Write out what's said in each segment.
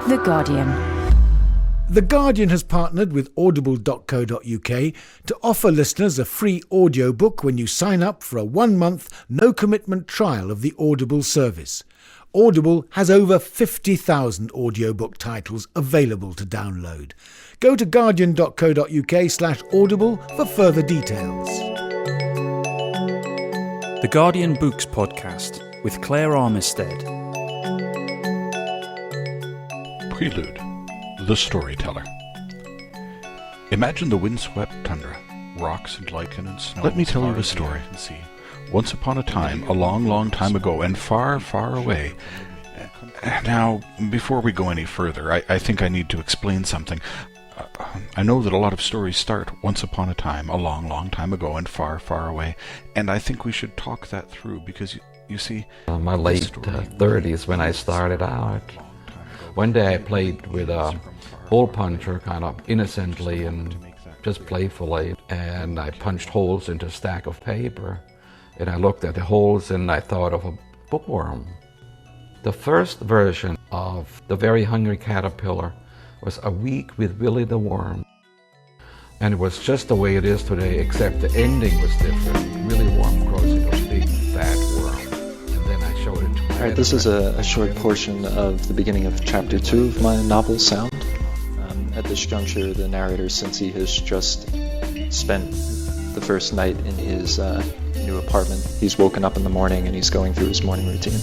The Guardian. The Guardian has partnered with audible.co.uk to offer listeners a free audiobook when you sign up for a 1-month, no-commitment trial of the Audible service. Audible has over 50,000 audiobook titles available to download. Go to guardian.co.uk/audible for further details. The Guardian Books Podcast with Claire Armistead. Prelude, the storyteller. Imagine the windswept tundra, rocks and lichen and snow. Let me tell you a story. Once upon a time, a long, long time ago, and far, far away. Now, before we go any further, I think I need to explain something. I know that a lot of stories start once upon a time, a long, long time ago, and far, far away, and I think we should talk that through, because, you see... my late 30s when I started out. One day I played with a hole puncher kind of innocently and just playfully, and I punched holes into a stack of paper, and I looked at the holes and I thought of a bookworm. The first version of The Very Hungry Caterpillar was A Week with Willy the Worm, and it was just the way it is today, except the ending was different. Willy Worm grows into a big fat worm, and then I showed it to my Alright, this is a short portion of the beginning of Chapter 2 of my novel, Sound. At this juncture, the narrator, since he has just spent the first night in his new apartment, he's woken up in the morning and he's going through his morning routine.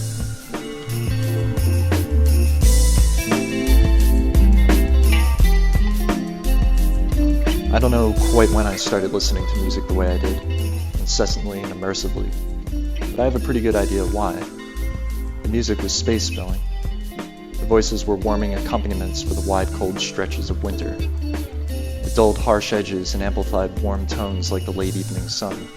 I don't know quite when I started listening to music the way I did, incessantly and immersively, but I have a pretty good idea why. The music was space-filling. The voices were warming accompaniments for the wide, cold stretches of winter. It dulled harsh edges and amplified warm tones like the late evening sun.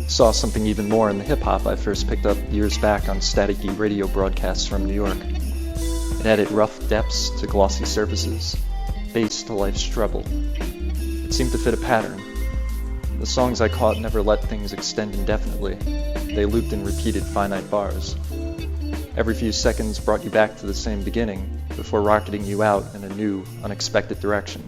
Saw something even more in the hip-hop I first picked up years back on staticky radio broadcasts from New York. It added rough depths to glossy surfaces, bass to life's treble. It seemed to fit a pattern. The songs I caught never let things extend indefinitely. They looped and repeated finite bars. Every few seconds brought you back to the same beginning before rocketing you out in a new, unexpected direction.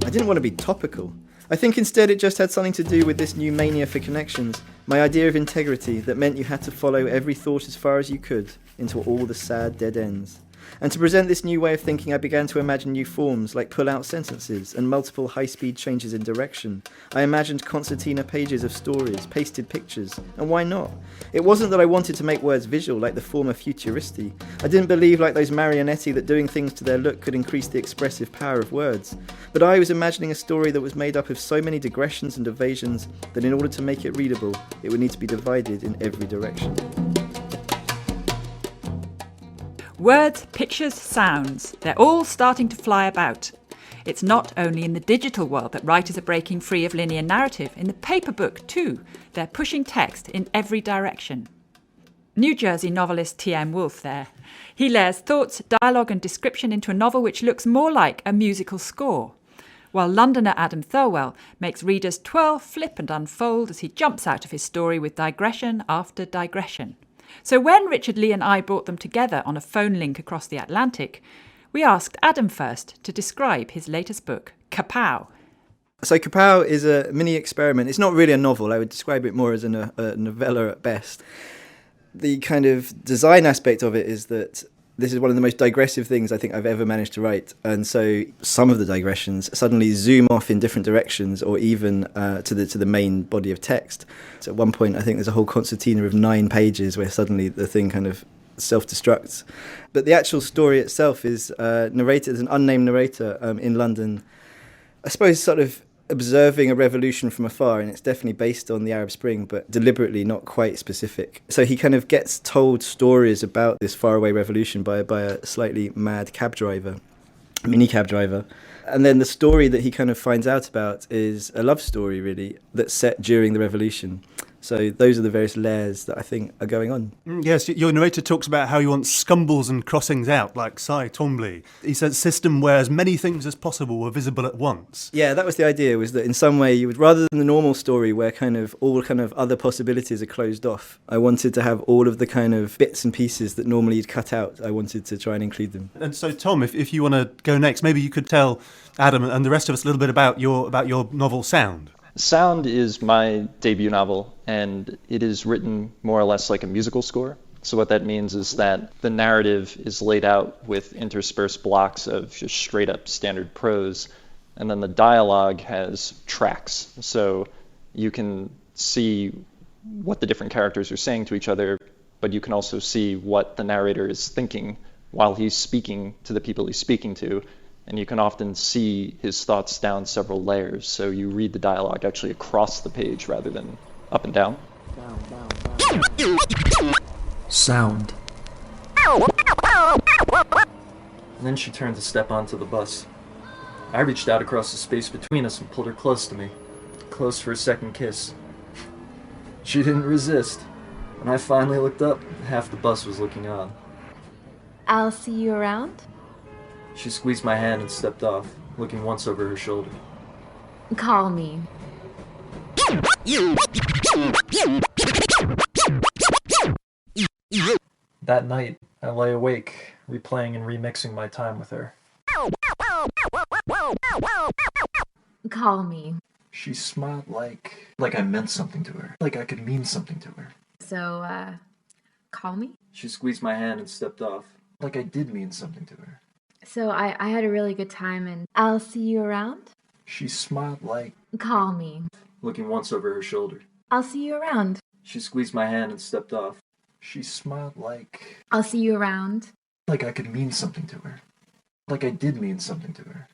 I didn't want to be topical. I think instead it just had something to do with this new mania for connections, my idea of integrity that meant you had to follow every thought as far as you could into all the sad dead ends. And to present this new way of thinking, I began to imagine new forms like pull-out sentences and multiple high-speed changes in direction. I imagined concertina pages of stories, pasted pictures, and why not? It wasn't that I wanted to make words visual like the former futuristi. I didn't believe, like those marionetti, that doing things to their look could increase the expressive power of words. But I was imagining a story that was made up of so many digressions and evasions that in order to make it readable, it would need to be divided in every direction. Words, pictures, sounds, they're all starting to fly about. It's not only in the digital world that writers are breaking free of linear narrative. In the paper book, too, they're pushing text in every direction. New Jersey novelist T.M. Wolfe there. He layers thoughts, dialogue and description into a novel which looks more like a musical score, while Londoner Adam Thirlwell makes readers twirl, flip and unfold as he jumps out of his story with digression after digression. So when Richard Lee and I brought them together on a phone link across the Atlantic, we asked Adam first to describe his latest book, Kapow. So Kapow is a mini experiment. It's not really a novel. I would describe it more as a novella at best. The kind of design aspect of it is that this is one of the most digressive things I think I've ever managed to write. And so some of the digressions suddenly zoom off in different directions or even to the main body of text. So at one point, I think there's a whole concertina of 9 pages where suddenly the thing kind of self-destructs. But the actual story itself is narrated as an unnamed narrator in London, I suppose sort of observing a revolution from afar, and it's definitely based on the Arab Spring, but deliberately not quite specific. So he kind of gets told stories about this faraway revolution by a slightly mad cab driver, mini cab driver. And then the story that he kind of finds out about is a love story, really, that's set during the revolution. So those are the various layers that I think are going on. Yes, your narrator talks about how he wants scumbles and crossings out, like Cy Twombly. He says a system where as many things as possible were visible at once. Yeah, that was the idea, was that in some way you would, rather than the normal story where kind of all kind of other possibilities are closed off, I wanted to have all of the kind of bits and pieces that normally you'd cut out. I wanted to try and include them. And so, Tom, if you want to go next, maybe you could tell Adam and the rest of us a little bit about your novel Sound. Sound is my debut novel, and it is written more or less like a musical score. So what that means is that the narrative is laid out with interspersed blocks of just straight up standard prose, and then the dialogue has tracks. So you can see what the different characters are saying to each other, but you can also see what the narrator is thinking while he's speaking to the people he's speaking to. And you can often see his thoughts down several layers, so you read the dialogue actually across the page rather than up and down. Sound. And then she turned to step onto the bus. I reached out across the space between us and pulled her close to me, close for a second kiss. She didn't resist. When I finally looked up, half the bus was looking on. I'll see you around. She squeezed my hand and stepped off, looking once over her shoulder. Call me. That night, I lay awake, replaying and remixing my time with her. Call me. She smiled like I meant something to her, like I could mean something to her. So, call me? She squeezed my hand and stepped off, like I did mean something to her. So I had a really good time, and I'll see you around? She smiled like... Call me. Looking once over her shoulder. I'll see you around. She squeezed my hand and stepped off. She smiled like... I'll see you around. Like I could mean something to her. Like I did mean something to her.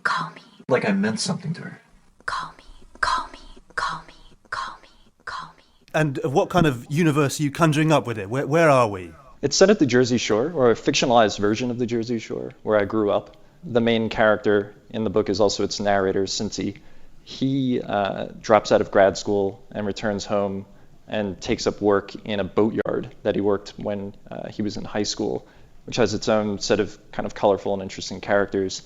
Call me. Like I meant something to her. Call me. Call me. Call me. Call me. Call me. And what kind of universe are you conjuring up with it? Where are we? It's set at the Jersey Shore, or a fictionalized version of the Jersey Shore, where I grew up. The main character in the book is also its narrator, Cincy. He drops out of grad school and returns home and takes up work in a boatyard that he worked when he was in high school, which has its own set of kind of colorful and interesting characters.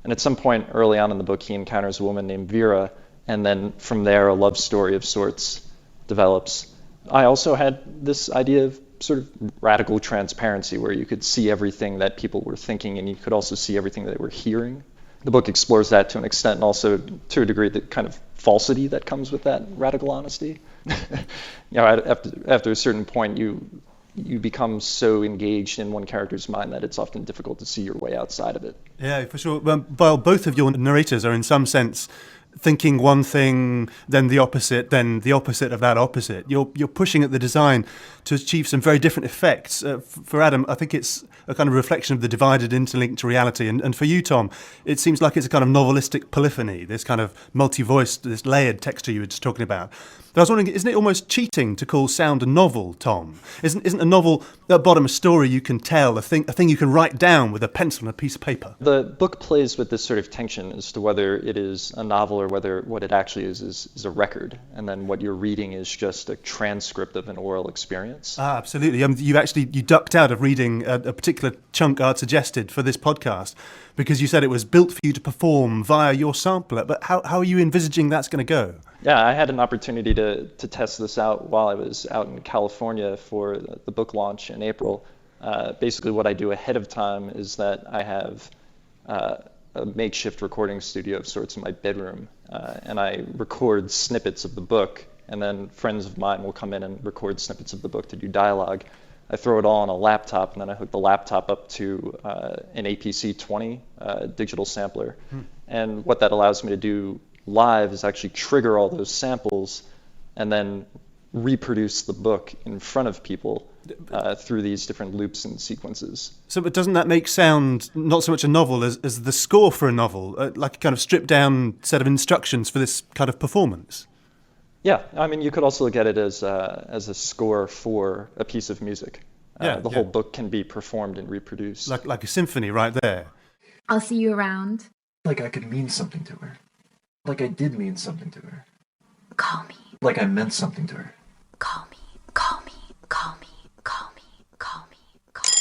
And at some point early on in the book, he encounters a woman named Vera, and then from there, a love story of sorts develops. I also had this idea of sort of radical transparency, where you could see everything that people were thinking and you could also see everything that they were hearing. The book explores that to an extent, and also to a degree the kind of falsity that comes with that radical honesty. After a certain point, you become so engaged in one character's mind that it's often difficult to see your way outside of it. Yeah, for sure. Well, both of your narrators are in some sense thinking one thing, then the opposite of that opposite. You're pushing at the design to achieve some very different effects. For Adam, I think it's a kind of reflection of the divided, interlinked reality. And for you, Tom, it seems like it's a kind of novelistic polyphony, this kind of multi-voiced, this layered texture you were just talking about. But I was wondering, isn't it almost cheating to call Sound a novel, Tom? Isn't a novel at bottom a story you can tell, a thing you can write down with a pencil and a piece of paper? The book plays with this sort of tension as to whether it is a novel or whether what it actually is a record, and then what you're reading is just a transcript of an oral experience. Ah, absolutely. You ducked out of reading a particular chunk I'd suggested for this podcast because you said it was built for you to perform via your sampler. But how are you envisaging that's going to go? Yeah, I had an opportunity to test this out while I was out in California for the book launch in April. Basically what I do ahead of time is that I have a makeshift recording studio of sorts in my bedroom, and I record snippets of the book, and then friends of mine will come in and record snippets of the book to do dialogue. I throw it all on a laptop, and then I hook the laptop up to an APC-20 digital sampler. And what that allows me to do live is actually trigger all those samples and then reproduce the book in front of people through these different loops and sequences. So, but doesn't that make Sound not so much a novel as the score for a novel, like a kind of stripped down set of instructions for this kind of performance? Yeah, I mean, you could also look at it as a score for a piece of music. The whole book can be performed and reproduced. Like a symphony right there. I'll see you around. Like I could mean something to her. Like I did mean something to her. Call me. Like I meant something to her. call me, call me, call me, call me, call me, call me.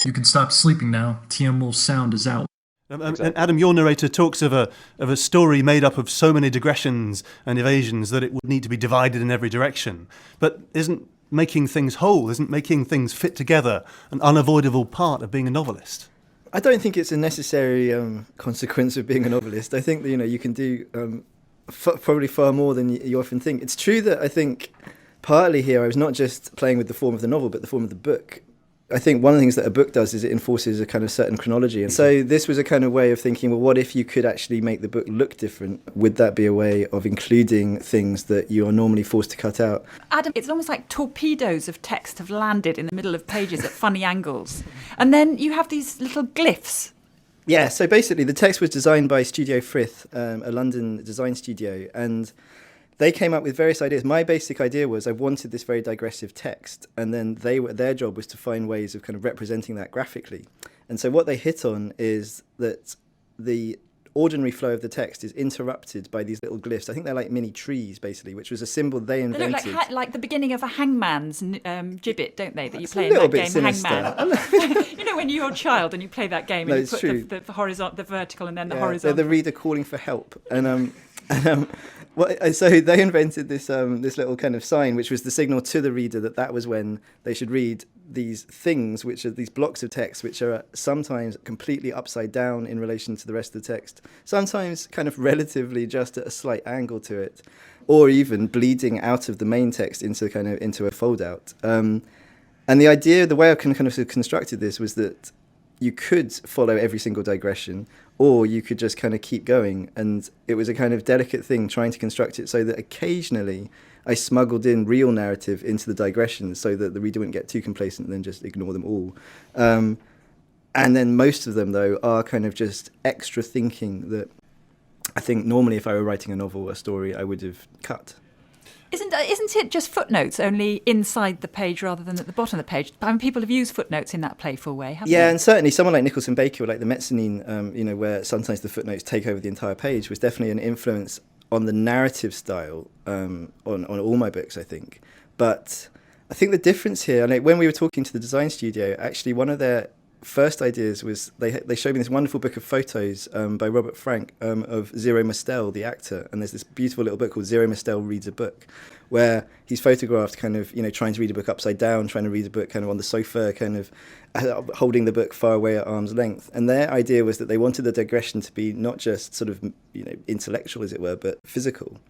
You can stop sleeping now. TM Wolf's sound is out. And Adam, your narrator talks of a story made up of so many digressions and evasions that it would need to be divided in every direction. But isn't making things whole, isn't making things fit together an unavoidable part of being a novelist? I don't think it's a necessary consequence of being a novelist. I think that, you can do probably far more than you often think. It's true that I think partly here I was not just playing with the form of the novel, but the form of the book. I think one of the things that a book does is it enforces a kind of certain chronology. And so this was a kind of way of thinking, well, what if you could actually make the book look different? Would that be a way of including things that you are normally forced to cut out? Adam, it's almost like torpedoes of text have landed in the middle of pages at funny angles. And then you have these little glyphs. Yeah, so basically the text was designed by Studio Frith, a London design studio, and they came up with various ideas. My basic idea was I wanted this very digressive text, and then their job was to find ways of kind of representing that graphically. And so what they hit on is that the ordinary flow of the text is interrupted by these little glyphs. I think they're like mini trees, basically, which was a symbol they invented. They look like the beginning of a hangman's gibbet, don't they, that you It's play a in little that bit game, sinister. Hangman. You know, when you're a child and you play that game and No, you it's put true. the horizontal, the vertical and then the They're horizontal. the reader calling for help. So they invented this little kind of sign, which was the signal to the reader that was when they should read these things, which are these blocks of text, which are sometimes completely upside down in relation to the rest of the text, sometimes kind of relatively just at a slight angle to it, or even bleeding out of the main text into a fold out. And the idea, the way I kind of constructed this was that you could follow every single digression, or you could just kind of keep going. And it was a kind of delicate thing trying to construct it so that occasionally I smuggled in real narrative into the digressions so that the reader wouldn't get too complacent and then just ignore them all. And then most of them, though, are kind of just extra thinking that I think normally if I were writing a novel, a story, I would have cut. Isn't it just footnotes, only inside the page rather than at the bottom of the page? I mean, people have used footnotes in that playful way, haven't they? Yeah, and certainly someone like Nicholson Baker, or like the mezzanine, where sometimes the footnotes take over the entire page, was definitely an influence on the narrative style on all my books, I think. But I think the difference here, when we were talking to the design studio, actually one of their first ideas was they showed me this wonderful book of photos by Robert Frank of Zero Mostel, the actor, and there's this beautiful little book called Zero Mostel Reads a Book, where he's photographed kind of, trying to read a book upside down, trying to read a book kind of on the sofa, kind of holding the book far away at arm's length. And their idea was that they wanted the digression to be not just sort of, intellectual, as it were, but physical.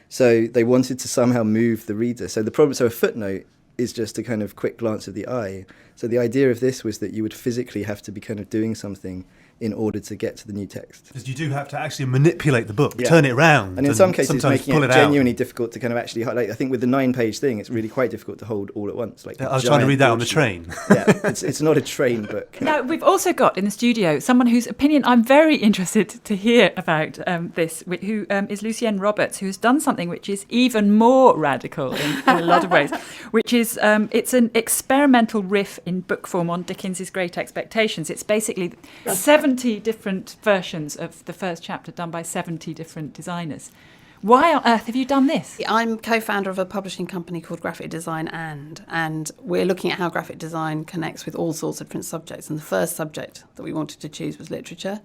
So they wanted to somehow move the reader. So a footnote is just a kind of quick glance of the eye. So the idea of this was that you would physically have to be kind of doing something in order to get to the new text. Because you do have to actually manipulate the book, turn it around. And in some cases making it genuinely out. difficult to kind of actually highlight. I think with the 9-page thing, it's really quite difficult to hold all at once. Like I was trying to read that on the train. Yeah, it's not a train book. Now, we've also got in the studio someone whose opinion I'm very interested to hear about this, who is Lucienne Roberts, who has done something which is even more radical in a lot of ways, which is it's an experimental riff in book form on Dickens's Great Expectations. It's basically 70 different versions of the first chapter done by 70 different designers. Why on earth have you done this? I'm co-founder of a publishing company called Graphic Design and we're looking at how graphic design connects with all sorts of different subjects. And the first subject that we wanted to choose was literature.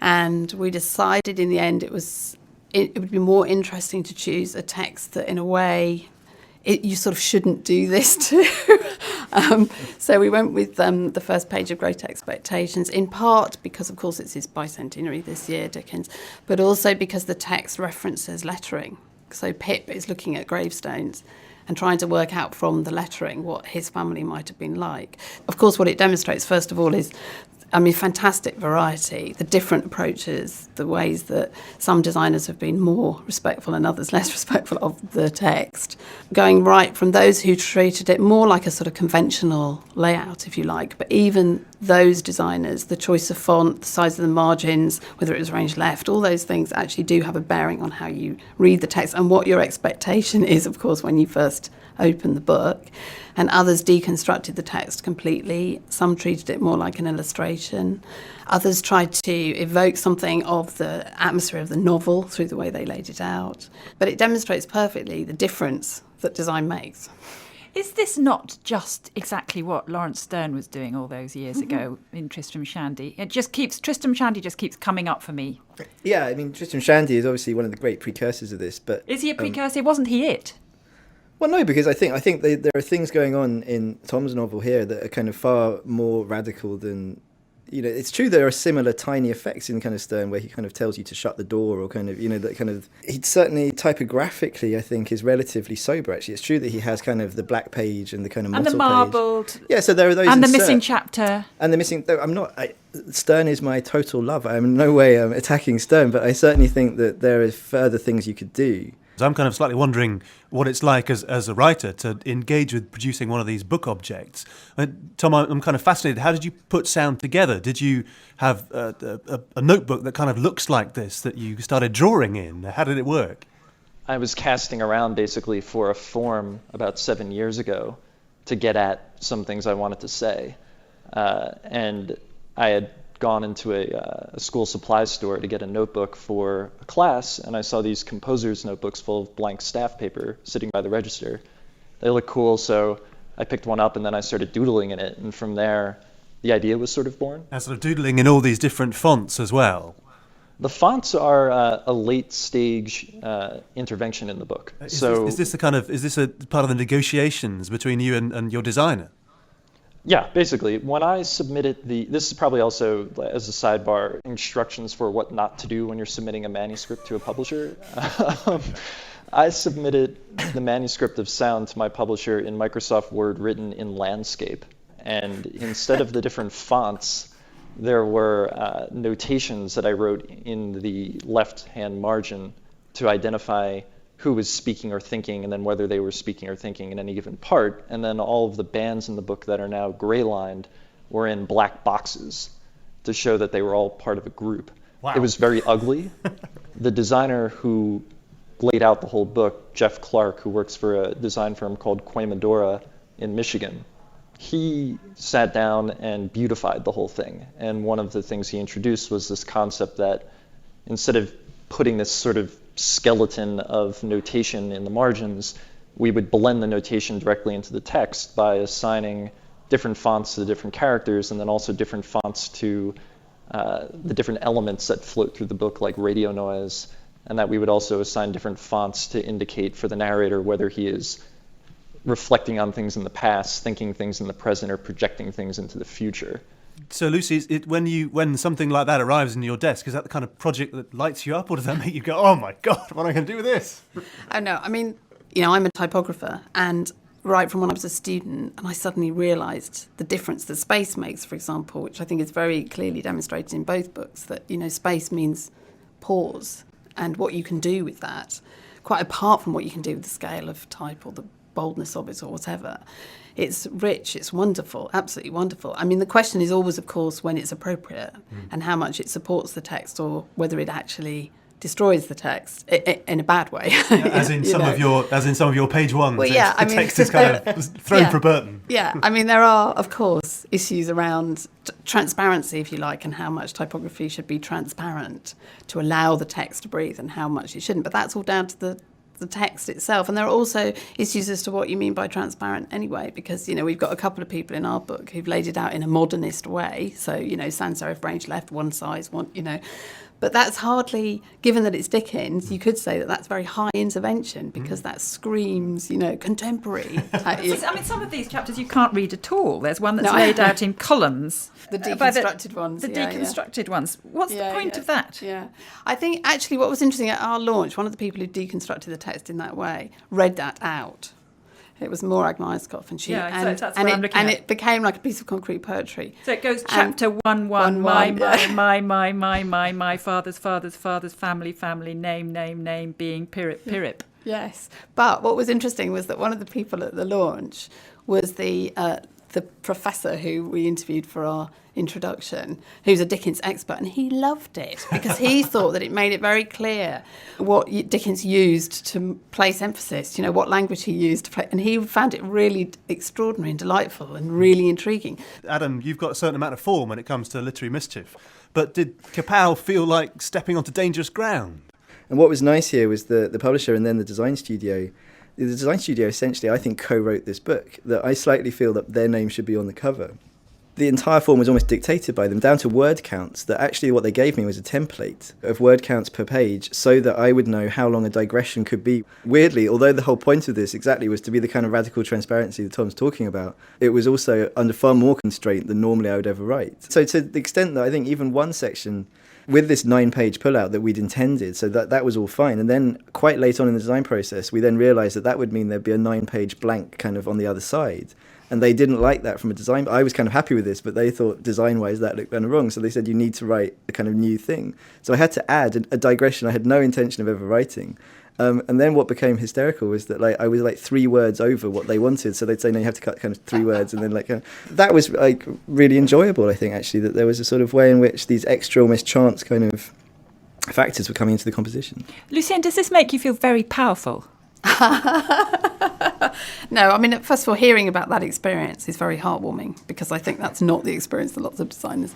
And we decided in the end it would be more interesting to choose a text that in a way you sort of shouldn't do this to. So we went with the first page of Great Expectations, in part because, of course, it's his bicentenary this year, Dickens, but also because the text references lettering. So Pip is looking at gravestones and trying to work out from the lettering what his family might have been like. Of course, what it demonstrates, first of all, is fantastic variety, the different approaches, the ways that some designers have been more respectful and others less respectful of the text, going right from those who treated it more like a sort of conventional layout, if you like, but even those designers, the choice of font, the size of the margins, whether it was arranged left, all those things actually do have a bearing on how you read the text and what your expectation is, of course, when you first open the book. And others deconstructed the text completely. Some treated it more like an illustration. Others tried to evoke something of the atmosphere of the novel through the way they laid it out. But it demonstrates perfectly the difference that design makes. Is this not just exactly what Lawrence Sterne was doing all those years ago in Tristram Shandy? Tristram Shandy just keeps coming up for me. Yeah, I mean, Tristram Shandy is obviously one of the great precursors of this. But is he a precursor? Wasn't he it? Well, no, because I think there are things going on in Tom's novel here that are kind of far more radical than, it's true there are similar tiny effects in kind of Sterne where he kind of tells you to shut the door or kind of, that kind of, he certainly typographically, I think, is relatively sober, actually. It's true that he has kind of the black page and the kind of and the marbled page. Yeah, so there are those. And the missing chapter. And the missing, Sterne is my total love. I'm in no way attacking Sterne, but I certainly think that there are further things you could do. I'm kind of slightly wondering what it's like as a writer to engage with producing one of these book objects. Tom, I'm kind of fascinated. How did you put sound together? Did you have a notebook that kind of looks like this that you started drawing in? How did it work? I was casting around basically for a form about 7 years ago to get at some things I wanted to say. And I had gone into a school supplies store to get a notebook for a class, and I saw these composers' notebooks full of blank staff paper sitting by the register. They looked cool, so I picked one up and then I started doodling in it, and from there the idea was sort of born. And sort of doodling in all these different fonts as well. The fonts are a late stage intervention in the book. Is this a part of the negotiations between you and your designer? Yeah, basically. When I submitted this is probably also, as a sidebar, instructions for what not to do when you're submitting a manuscript to a publisher. I submitted the manuscript of Sound to my publisher in Microsoft Word written in landscape. And instead of the different fonts, there were notations that I wrote in the left-hand margin to identify who was speaking or thinking, and then whether they were speaking or thinking in any given part. And then all of the bands in the book that are now gray-lined were in black boxes to show that they were all part of a group. Wow. It was very ugly. The designer who laid out the whole book, Jeff Clark, who works for a design firm called Quemadora in Michigan, he sat down and beautified the whole thing. And one of the things he introduced was this concept that instead of putting this sort of skeleton of notation in the margins, we would blend the notation directly into the text by assigning different fonts to the different characters, and then also different fonts to the different elements that float through the book, like radio noise, and that we would also assign different fonts to indicate for the narrator whether he is reflecting on things in the past, thinking things in the present, or projecting things into the future. So, Lucy, when something like that arrives in your desk, is that the kind of project that lights you up, or does that make you go, oh my God, what am I going to do with this? Oh, no. I mean, I'm a typographer, and right from when I was a student, and I suddenly realised the difference that space makes, for example, which I think is very clearly demonstrated in both books, that, space means pause, and what you can do with that, quite apart from what you can do with the scale of type or the boldness of it or whatever. It's rich, it's wonderful, absolutely wonderful. I mean, the question is always, of course, when it's appropriate and how much it supports the text or whether it actually destroys the text in a bad way. As in some of your page ones, well, yeah, the text is kind of thrown for a burden. Yeah, I mean, there are, of course, issues around transparency, if you like, and how much typography should be transparent to allow the text to breathe and how much it shouldn't. But that's all down to the text itself. And there are also issues as to what you mean by transparent anyway, because, we've got a couple of people in our book who've laid it out in a modernist way. So, sans serif range left, one size, one, But that's hardly, given that it's Dickens, you could say that that's very high intervention because that screams, contemporary. I mean, some of these chapters you can't read at all. There's one that's laid out in columns. The deconstructed ones. The deconstructed ones. What's the point of that? Yeah. I think actually what was interesting at our launch, one of the people who deconstructed the text in that way read that out. It was Morag Myerscough, and it became like a piece of concrete poetry. So it goes chapter 1, my father's family, name, being Pirip. Yes, but what was interesting was that one of the people at the launch was the the professor who we interviewed for our introduction, who's a Dickens expert, and he loved it because he thought that it made it very clear what Dickens used to place emphasis, what language he used to play, and he found it really extraordinary and delightful and really intriguing. Adam, you've got a certain amount of form when it comes to literary mischief, but did Kapow feel like stepping onto dangerous ground? And what was nice here was the publisher and then the design studio. The design studio essentially, I think, co-wrote this book, that I slightly feel that their name should be on the cover. The entire form was almost dictated by them, down to word counts, that actually what they gave me was a template of word counts per page so that I would know how long a digression could be. Weirdly, although the whole point of this exactly was to be the kind of radical transparency that Tom's talking about, it was also under far more constraint than normally I would ever write. So to the extent that I think even one section with this 9-page pullout that we'd intended, so that was all fine. And then quite late on in the design process, we then realised that would mean there'd be a 9-page blank kind of on the other side. And they didn't like that from a design. I was kind of happy with this, but they thought design-wise that looked kind of wrong. So they said, you need to write a kind of new thing. So I had to add a digression I had no intention of ever writing. And then what became hysterical was that I was 3 words over what they wanted. So they'd say, no, you have to cut kind of 3 words. And then that was really enjoyable, I think, actually, that there was a sort of way in which these extra, almost chance kind of factors were coming into the composition. Lucien, does this make you feel very powerful? No, I mean, first of all, hearing about that experience is very heartwarming because I think that's not the experience that lots of designers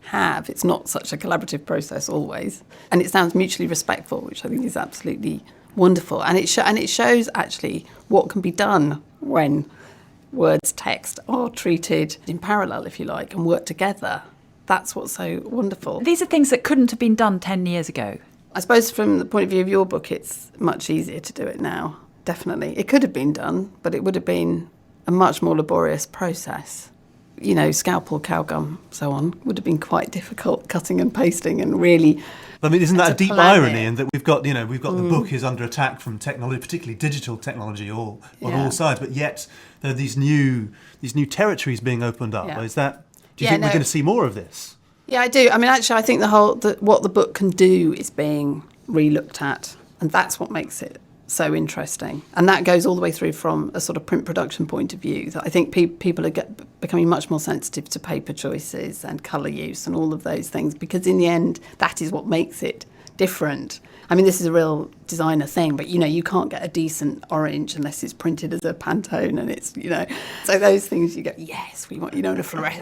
have. It's not such a collaborative process always. And it sounds mutually respectful, which I think is absolutely wonderful. And it shows actually what can be done when words, text are treated in parallel, if you like, and work together. That's what's so wonderful. These are things that couldn't have been done 10 years ago. I suppose from the point of view of your book, it's much easier to do it now, definitely. It could have been done, but it would have been a much more laborious process. Scalpel, cow gum, so on, would have been quite difficult, cutting and pasting and really... I mean, isn't that a deep irony in that we've got the book is under attack from technology, particularly digital technology, on all sides, but yet there are these new territories being opened up. Yeah. Do you think we're going to see more of this? Yeah, I do. I mean, actually, I think what the book can do is being re-looked at, and that's what makes it so interesting. And that goes all the way through from a sort of print production point of view. That I think people are becoming much more sensitive to paper choices and colour use and all of those things, because in the end, that is what makes it different. I mean, this is a real designer thing, but, you can't get a decent orange unless it's printed as a Pantone and it's, So those things you go, yes, we want,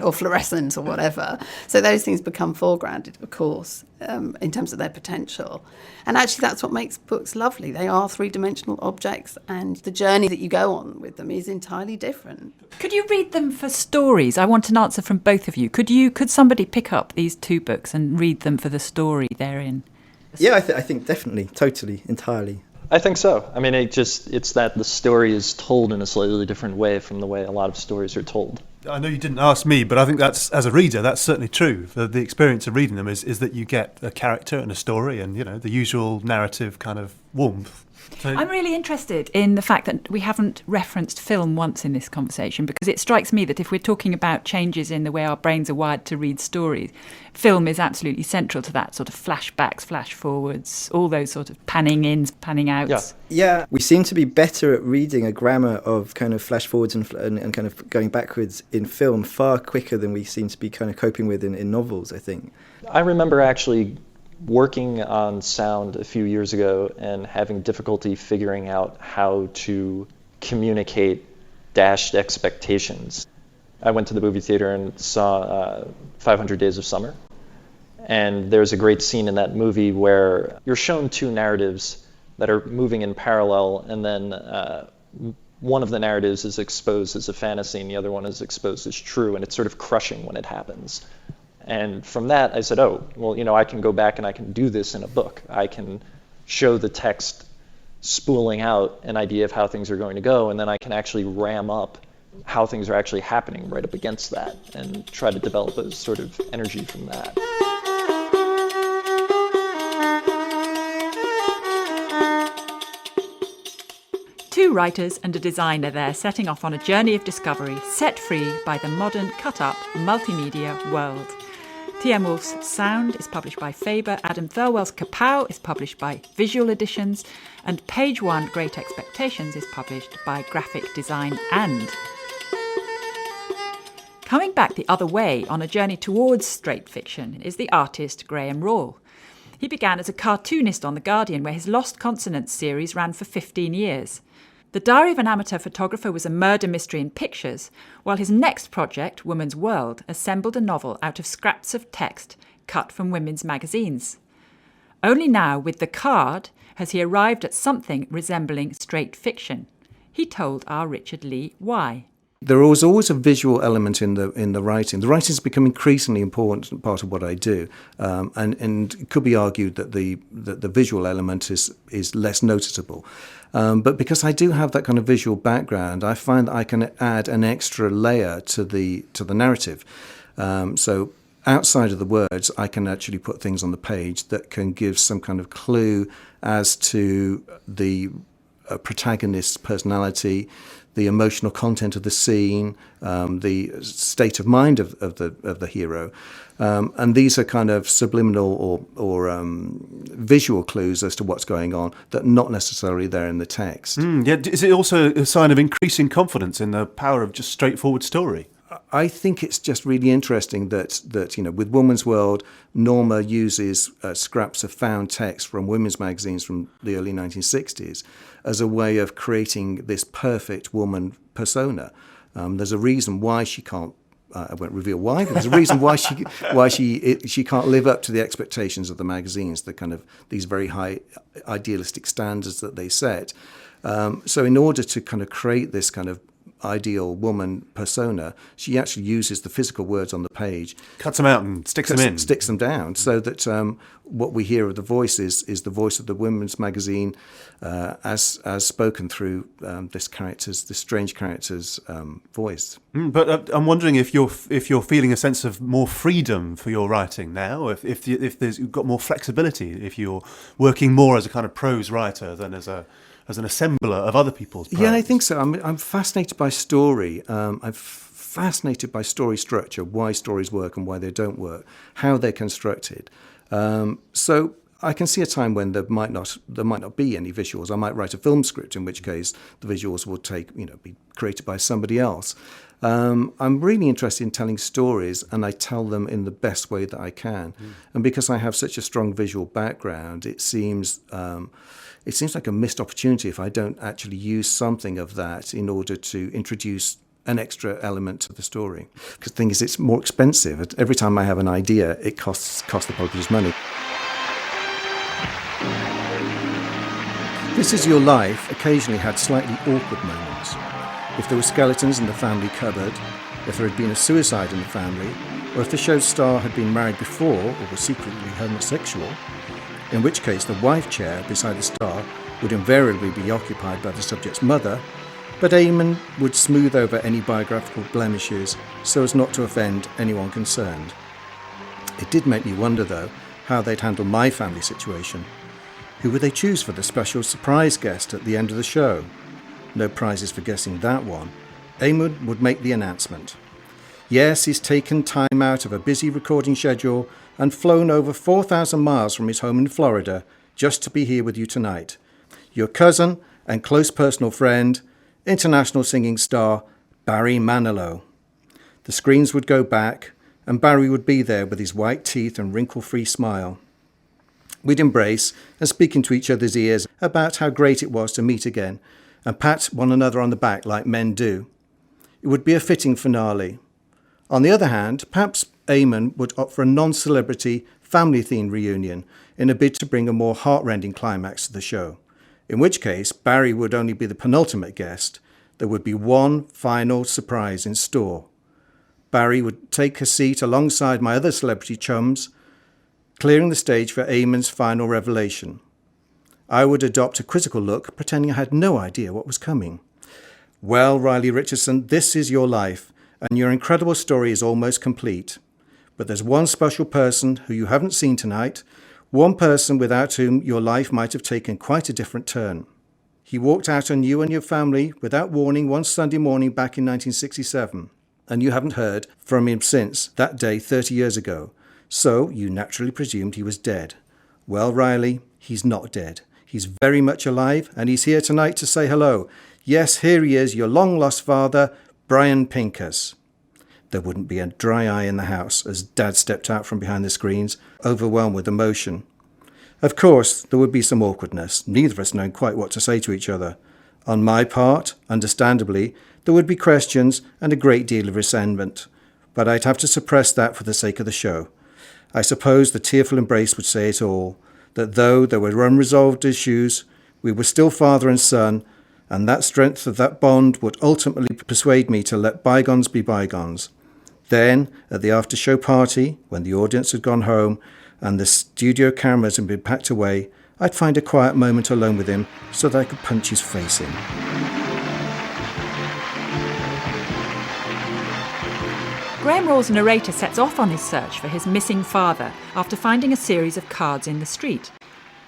or fluorescence or whatever. So those things become foregrounded, of course, in terms of their potential. And actually that's what makes books lovely. They are 3-dimensional objects and the journey that you go on with them is entirely different. Could you read them for stories? I want an answer from both of you. Could somebody pick up these 2 books and read them for the story they're in? Yeah, I think definitely, totally, entirely. I think so. I mean, it's that the story is told in a slightly different way from the way a lot of stories are told. I know you didn't ask me, but I think that's, as a reader, that's certainly true. The experience of reading them is that you get a character and a story and, the usual narrative kind of warmth. So I'm really interested in the fact that we haven't referenced film once in this conversation, because it strikes me that if we're talking about changes in the way our brains are wired to read stories, film is absolutely central to that, sort of flashbacks, flash forwards, all those sort of panning ins, panning outs. Yeah, we seem to be better at reading a grammar of kind of flash forwards and kind of going backwards in film far quicker than we seem to be kind of coping with in novels, I think. I remember actually working on sound a few years ago and having difficulty figuring out how to communicate dashed expectations. I went to the movie theater and saw 500 Days of Summer, and there's a great scene in that movie where you're shown 2 narratives that are moving in parallel, and then one of the narratives is exposed as a fantasy and the other one is exposed as true, and it's sort of crushing when it happens. And from that, I said, I can go back and I can do this in a book. I can show the text spooling out an idea of how things are going to go, and then I can actually ram up how things are actually happening right up against that and try to develop a sort of energy from that. Two writers and a designer there setting off on a journey of discovery, set free by the modern, cut-up, multimedia world. T.M. Wolfe's Sound is published by Faber, Adam Thirlwell's Kapow is published by Visual Editions, and Page One, Great Expectations is published by Graphic Design and. Coming back the other way on a journey towards straight fiction is the artist Graham Rawle. He began as a cartoonist on The Guardian, where his Lost Consonants series ran for 15 years. The Diary of an Amateur Photographer was a murder mystery in pictures, while his next project, Woman's World, assembled a novel out of scraps of text cut from women's magazines. Only now, with The Card, has he arrived at something resembling straight fiction. He told our Richard Lee why. There was always a visual element in the writing. The writing has become increasingly important part of what I do, and it could be argued that the visual element is less noticeable. But because I do have that kind of visual background, I find that I can add an extra layer to the narrative. So outside of the words, I can actually put things on the page that can give some kind of clue as to the protagonist's personality, the emotional content of the scene, the state of mind of the hero, and these are kind of subliminal or visual clues as to what's going on that are not necessarily there in the text. Yeah, is it also a sign of increasing confidence in the power of just straightforward story? I think it's just really interesting that with Woman's World, Norma uses scraps of found text from women's magazines from the early 1960s as a way of creating this perfect woman persona. There's a reason why she can't. I won't reveal why, but there's a reason why she can't live up to the expectations of the magazines, the kind of these very high idealistic standards that they set. So in order to kind of create this kind of ideal woman persona, she actually uses the physical words on the page, cuts them out and sticks them down, so that what we hear of the voice is the voice of the women's magazine, as spoken through this strange character's voice. But I'm wondering if you're feeling a sense of more freedom for your writing now, if you've got more flexibility, if you're working more as a kind of prose writer than as an assembler of other people's prose. Yeah, I think so. I'm fascinated by story. I'm fascinated by story structure, why stories work and why they don't work, how they're constructed. So I can see a time when there might not be any visuals. I might write a film script, in which case the visuals will be created by somebody else. I'm really interested in telling stories, and I tell them in the best way that I can. And because I have such a strong visual background, it seems like a missed opportunity if I don't actually use something of that in order to introduce an extra element to the story. Because the thing is, it's more expensive. Every time I have an idea, it costs the publishers money. This Is Your Life occasionally had slightly awkward moments. If there were skeletons in the family cupboard, if there had been a suicide in the family, or if the show's star had been married before or was secretly homosexual, in which case the wife chair beside the star would invariably be occupied by the subject's mother, but Eamon would smooth over any biographical blemishes so as not to offend anyone concerned. It did make me wonder, though, how they'd handle my family situation. Who would they choose for the special surprise guest at the end of the show? No prizes for guessing that one. Eamon would make the announcement. Yes, he's taken time out of a busy recording schedule and flown over 4,000 miles from his home in Florida just to be here with you tonight. Your cousin and close personal friend, international singing star Barry Manilow. The screens would go back, and Barry would be there with his white teeth and wrinkle-free smile. We'd embrace and speak into each other's ears about how great it was to meet again and pat one another on the back like men do. It would be a fitting finale. On the other hand, perhaps Eamon would opt for a non-celebrity, family-themed reunion in a bid to bring a more heart-rending climax to the show, in which case Barry would only be the penultimate guest. There would be one final surprise in store. Barry would take a seat alongside my other celebrity chums, clearing the stage for Eamon's final revelation. I would adopt a quizzical look, pretending I had no idea what was coming. Well, Riley Richardson, this is your life, and your incredible story is almost complete. But there's one special person who you haven't seen tonight, one person without whom your life might have taken quite a different turn. He walked out on you and your family without warning one Sunday morning back in 1967, and you haven't heard from him since that day 30 years ago, so you naturally presumed he was dead. Well, Riley, he's not dead. He's very much alive, and he's here tonight to say hello. Yes, here he is, your long-lost father, Brian Pincus. There wouldn't be a dry eye in the house as Dad stepped out from behind the screens, overwhelmed with emotion. Of course, there would be some awkwardness, neither of us knowing quite what to say to each other. On my part, understandably, there would be questions and a great deal of resentment, but I'd have to suppress that for the sake of the show. I suppose the tearful embrace would say it all, that though there were unresolved issues, we were still father and son, and that strength of that bond would ultimately persuade me to let bygones be bygones. Then, at the after-show party, when the audience had gone home and the studio cameras had been packed away, I'd find a quiet moment alone with him so that I could punch his face in. Graham Raw's narrator sets off on his search for his missing father after finding a series of cards in the street.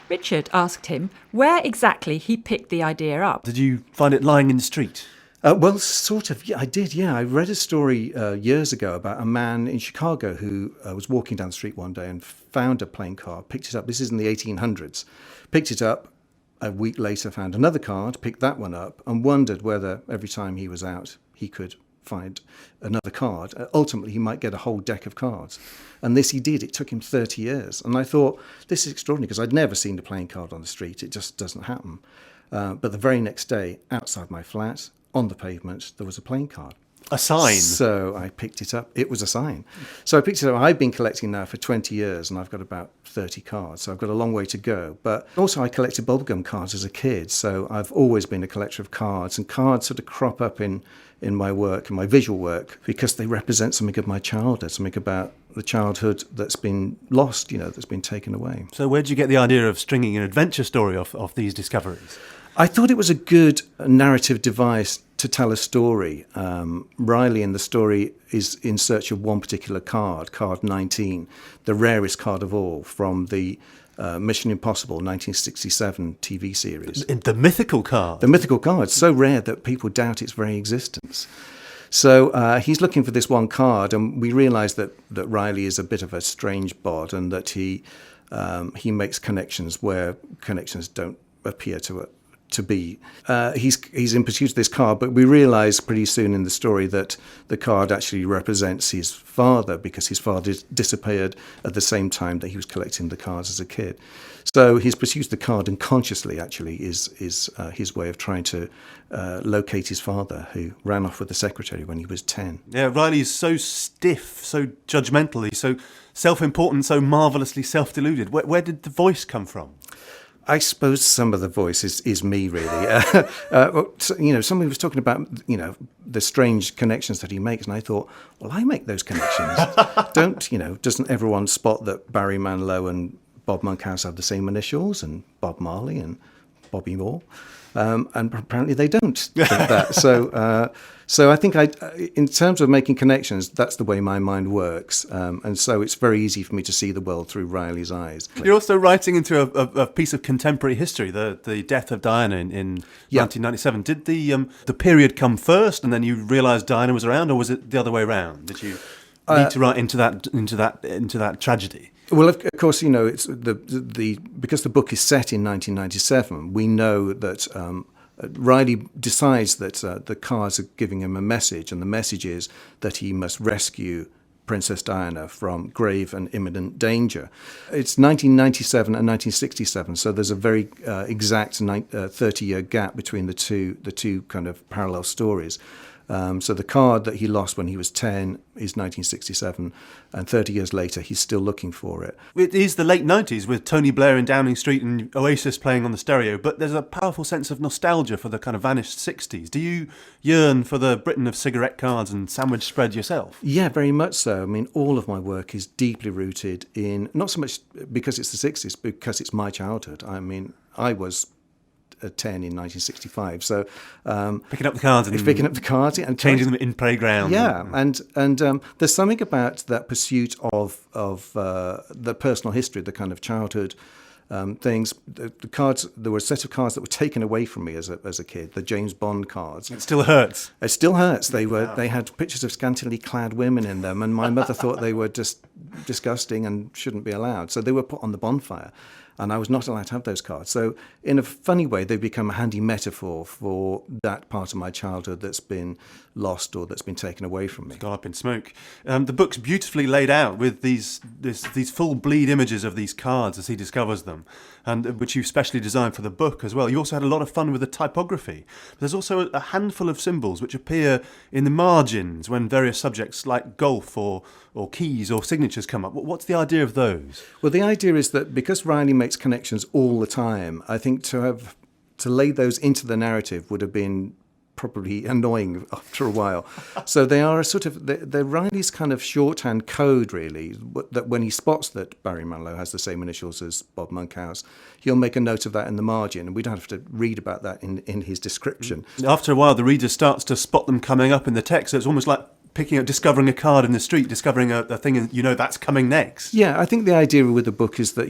Richard asked him where exactly he picked the idea up. Did you find it lying in the street? Well, sort of. Yeah, I did. Yeah, I read a story years ago about a man in Chicago who was walking down the street one day and found a playing card, picked it up. This is in the 1800s. Picked it up. A week later, found another card, picked that one up, and wondered whether every time he was out, he could find another card. Ultimately, he might get a whole deck of cards. And this he did. It took him 30 years. And I thought, this is extraordinary, because I'd never seen a playing card on the street. It just doesn't happen. But the very next day, outside my flat, on the pavement, there was a playing card. A sign? So I picked it up. It was a sign. So I picked it up. I've been collecting now for 20 years, and I've got about 30 cards. So I've got a long way to go. But also I collected bubblegum cards as a kid. So I've always been a collector of cards. And cards sort of crop up in my work, in my visual work, because they represent something of my childhood, something about the childhood that's been lost, that's been taken away. So where did you get the idea of stringing an adventure story off these discoveries? I thought it was a good narrative device to tell a story. Riley in the story is in search of one particular card, card 19, the rarest card of all from the Mission Impossible 1967 TV series. The mythical card? The mythical card, so rare that people doubt its very existence. So he's looking for this one card, and we realise that Riley is a bit of a strange bod, and that he makes connections where connections don't appear to be. He's in pursuit of this card, but we realise pretty soon in the story that the card actually represents his father, because his father disappeared at the same time that he was collecting the cards as a kid. So his pursuit of the card unconsciously actually is his way of trying to locate his father, who ran off with the secretary when he was 10. Yeah, Riley's so stiff, so judgmental, he's so self-important, so marvellously self-deluded. Where did the voice come from? I suppose some of the voice is me, really. Somebody was talking about, the strange connections that he makes, and I thought, well, I make those connections. Doesn't everyone spot that Barry Manilow and Bob Monkhouse have the same initials, and Bob Marley and Bobby Moore? And apparently they don't think that. So I think in terms of making connections, that's the way my mind works. And so it's very easy for me to see the world through Riley's eyes. You're also writing into a piece of contemporary history, the death of Diana in 1997. Did the period come first, and then you realised Diana was around, or was it the other way around? Did you need to write into that tragedy? Well, of course, it's because the book is set in 1997. We know that Riley decides that the cards are giving him a message, and the message is that he must rescue Princess Diana from grave and imminent danger. It's 1997 and 1967, so there's a very exact 30-year gap between the two kind of parallel stories. So the card that he lost when he was 10 is 1967, and 30 years later he's still looking for it. It is the late 90s with Tony Blair in Downing Street and Oasis playing on the stereo, but there's a powerful sense of nostalgia for the kind of vanished 60s. Do you yearn for the Britain of cigarette cards and sandwich spread yourself? Yeah, very much so. I mean, all of my work is deeply rooted in, not so much because it's the 60s, because it's my childhood. I mean, I was 10 in 1965, so picking up the cards and changing them in playground. Yeah, and there's something about that pursuit of the personal history, the kind of childhood things. The cards, there were a set of cards that were taken away from me as a kid, the James Bond cards. It still hurts. It still hurts. They had pictures of scantily clad women in them, and my mother thought they were just disgusting and shouldn't be allowed. So they were put on the bonfire, and I was not allowed to have those cards. So in a funny way, they've become a handy metaphor for that part of my childhood that's been lost or that's been taken away from me. It's gone up in smoke. The book's beautifully laid out with these full bleed images of these cards as he discovers them, and which you've specially designed for the book as well. You also had a lot of fun with the typography. There's also a handful of symbols which appear in the margins when various subjects like golf or keys or signatures come up. What's the idea of those? Well, the idea is that because Riley makes connections all the time, I think to lay those into the narrative would have been probably annoying after a while. So they are they're Riley's kind of shorthand code, really, that when he spots that Barry Manilow has the same initials as Bob Monkhouse, he'll make a note of that in the margin, and we don't have to read about that in his description. After a while, the reader starts to spot them coming up in the text, so it's almost like discovering a card in the street, discovering a thing, and that's coming next. Yeah, I think the idea with the book is that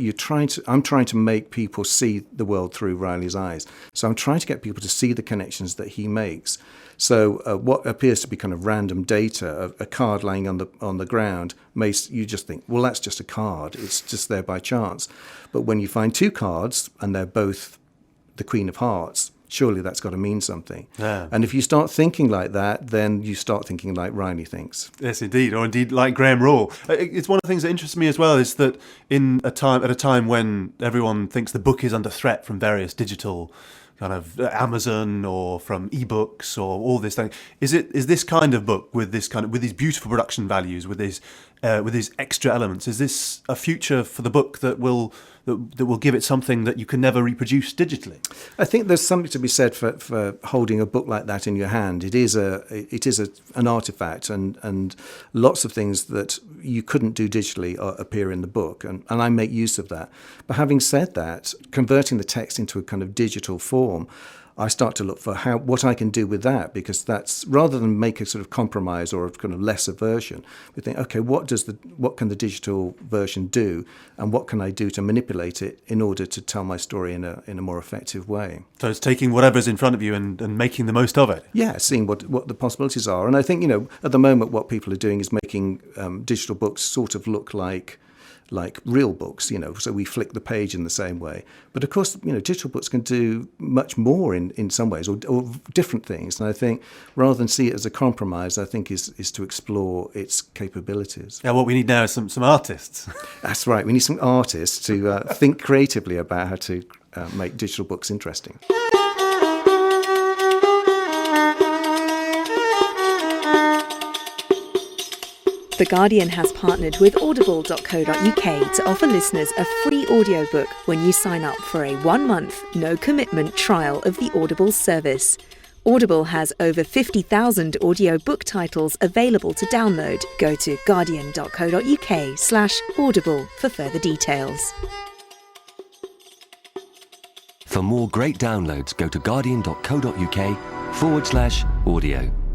I'm trying to make people see the world through Riley's eyes. So I'm trying to get people to see the connections that he makes. So what appears to be kind of random data, a card lying on the ground, you just think, well, that's just a card. It's just there by chance. But when you find two cards and they're both the Queen of Hearts, surely that's got to mean something. Yeah. And if you start thinking like that, then you start thinking like Riley thinks. Yes, indeed, or indeed like Graham Rawl. It's one of the things that interests me as well is that at a time when everyone thinks the book is under threat from various digital kind of Amazon or from ebooks or all this thing, is this kind of book with these beautiful production values, with these extra elements, is this a future for the book that will give it something that you can never reproduce digitally? I think there's something to be said for holding a book like that in your hand. It is an artifact, and lots of things that you couldn't do digitally appear in the book, and I make use of that. But having said that, converting the text into a kind of digital form, I start to look for what I can do with that, because that's, rather than make a sort of compromise or a kind of lesser version, we think, okay, what can the digital version do, and what can I do to manipulate it in order to tell my story in a more effective way? So it's taking whatever's in front of you and making the most of it. Yeah, seeing what the possibilities are. And I think, at the moment what people are doing is making digital books sort of look like real books, so we flick the page in the same way. But of course, digital books can do much more in some ways, or different things. And I think rather than see it as a compromise, I think is to explore its capabilities. Yeah, what we need now is some artists. That's right. We need some artists to think creatively about how to make digital books interesting. The Guardian has partnered with audible.co.uk to offer listeners a free audiobook when you sign up for a 1-month, no-commitment trial of the Audible service. Audible has over 50,000 audiobook titles available to download. Go to guardian.co.uk/audible for further details. For more great downloads, go to guardian.co.uk/audio.